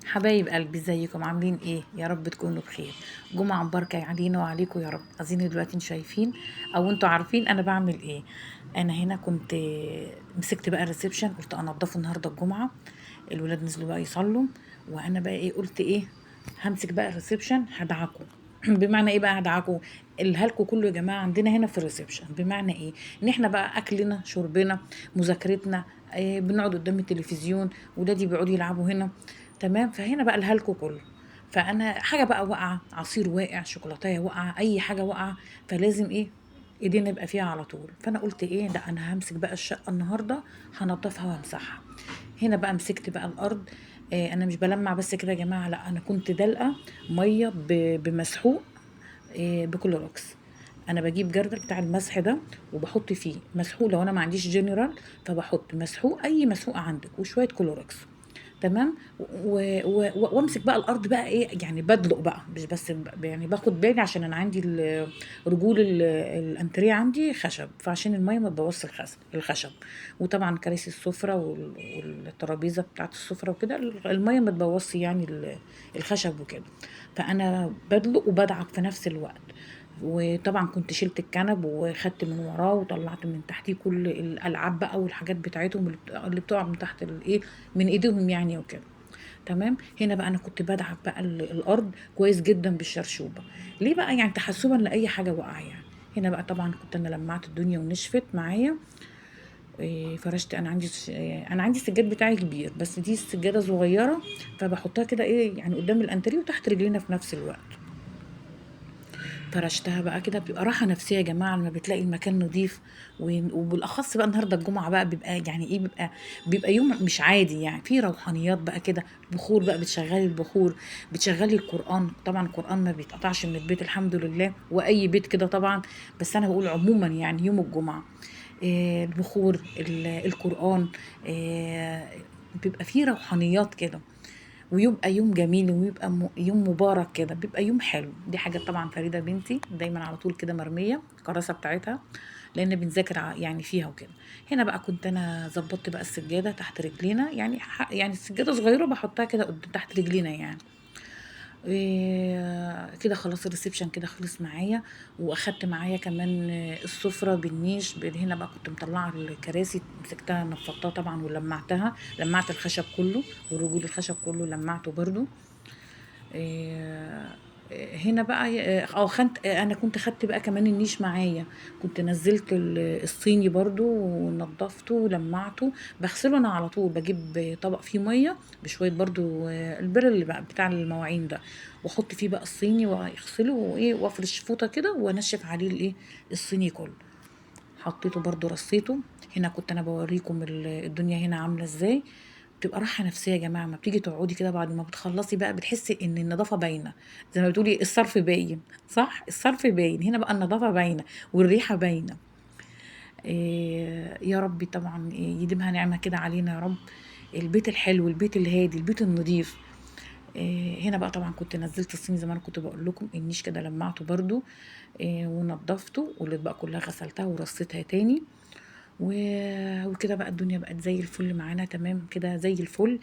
حبايب قلبي، ازيكم عاملين ايه؟ يا رب تكونوا بخير. جمعة مباركة علينا وعليكم يا رب. عايزين دلوقتي شايفين او انتوا عارفين انا بعمل ايه. انا هنا كنت مسكت بقى الريسبشن، قلت انضفه النهارده الجمعة. الولاد نزلوا بقى يصلوا، وانا بقى ايه قلت ايه، همسك بقى الريسبشن هدعكم. بمعنى ايه بقى هدعكم؟ الهلكو كله يا جماعه عندنا هنا في الريسبشن. بمعنى ايه؟ ان احنا بقى اكلنا شربنا مذاكرتنا، بنقعد قدام التلفزيون، ولادي بيقعدوا يلعبوا هنا. تمام، فهنا بقى الهلكو كله. فانا حاجه بقى واقعه، عصير واقع، شوكولاته واقعه، اي حاجه واقعه، فلازم ايه، ايدينا يبقى فيها على طول. فانا قلت ايه، لا انا همسك بقى الشقه النهارده، هنضفها وامسحها. هنا بقى مسكت بقى الارض. انا مش بلمع بس كده يا جماعه، لا انا كنت دلقه ميه بمسحوق، بكلوروكس. انا بجيب جردل بتاع المسح ده، وبحط فيه مسحوق. لو انا ما عنديش جنرال فبحط مسحوق، اي مسحوق عندك، وشويه كلوروكس. تمام. وامسك بقى الارض بقى ايه، يعني بدلق بقى، مش بس يعني باخد بالي، عشان انا عندي رجول الانتريه عندي خشب، فعشان الميه ما تبوظش الخشب. وطبعا كراسي السفره والترابيزه بتاعت السفره وكده، الميه ما تبوظش يعني الخشب وكده. فانا بدلق وبدعك في نفس الوقت. وطبعا كنت شلت الكنب وخدت من وراه وطلعت من تحتيه كل الالعاب بقى والحاجات بتاعتهم اللي بتقع من تحت الايه، من ايديهم يعني وكده. تمام. هنا بقى انا كنت بدعك بقى الارض كويس جدا بالشرشوبه. ليه بقى؟ يعني تحسبا لاي حاجه وقع يعني. هنا بقى طبعا كنت انا لمعت الدنيا ونشفت معايا. فرشت. انا عندي انا عندي السجاد بتاعي كبير، بس دي السجاده صغيره، فبحطها كده ايه يعني قدام الانتريه وتحت رجلينا في نفس الوقت. فرشتها بقى كده، بتبقى راحة نفسية يا جماعة لما بتلاقي المكان نظيف. وبالأخص بقى النهاردة الجمعة بقى بيبقى يعني ايه، بيبقى يوم مش عادي يعني، في روحانيات بقى كده. بخور بقى، بتشغلي البخور، بتشغلي القرآن. طبعا القرآن ما بيتقطعش من البيت الحمد لله، وأي بيت كده طبعا. بس أنا بقول عموما يعني يوم الجمعة، البخور، القرآن، آه، بيبقى فيه روحانيات كده. ويبقى يوم جميل، ويبقى يوم مبارك كده، بيبقى يوم حلو. دي حاجة طبعا فريدة بنتي دايما على طول كده مرمية الكراسة بتاعتها، لأن بنذاكر يعني فيها وكده. هنا بقى كنت أنا ظبطت بقى السجادة تحت رجلينا، يعني يعني السجادة صغيرة بحطها كده قدام تحت رجلينا يعني. كده خلاص الريسبشن كده خلص معايا. واخدت معايا كمان السفرة بالنيش. هنا بقى كنت مطلعة الكراسي، مسكتها نفضتها طبعا ولمعتها، لمعت الخشب كله، ورجول الخشب كله لمعته برضو. آه، هنا بقى خدت، انا كنت خدت بقى كمان النيش معايا. كنت نزلت الصيني برضو ونضفته ولمعته. بغسله انا على طول، بجيب طبق فيه ميه بشويه برضو، البر اللي بقى بتاع المواعين ده، واحط فيه بقى الصيني واغسله وايه، وافرش فوطه كده وانشف عليه الايه، الصيني كله. حطيته برضو رصيته. هنا كنت انا بوريكم الدنيا هنا عامله ازاي. بتبقى راحه نفسيه يا جماعه، ما بتيجي تقعدي كده بعد ما بتخلصي بقى بتحسي ان النظافه باينه. زي ما بتقولي الصرف باين، صح؟ الصرف باين، هنا بقى النظافه باينه والريحه باينه. إيه يا ربي طبعا، يديمها نعمه كده علينا يا رب. البيت الحلو، البيت الهادي، البيت النظيف. هنا بقى طبعا كنت نزلت الصيني زي ما انا كنت بقول لكم، النيش كده لمعته برضو، ونضفته، والاطباق كلها غسلتها ورصيتها تاني. وكده بقى الدنيا بقت زي الفل معانا، تمام كده زي الفل.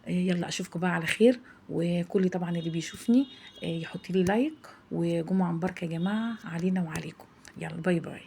يلا اشوفكم بقى على خير. وكل طبعا اللي بيشوفني يحط لي لايك. وجمعة مباركة يا جماعة علينا وعليكم. يلا باي باي.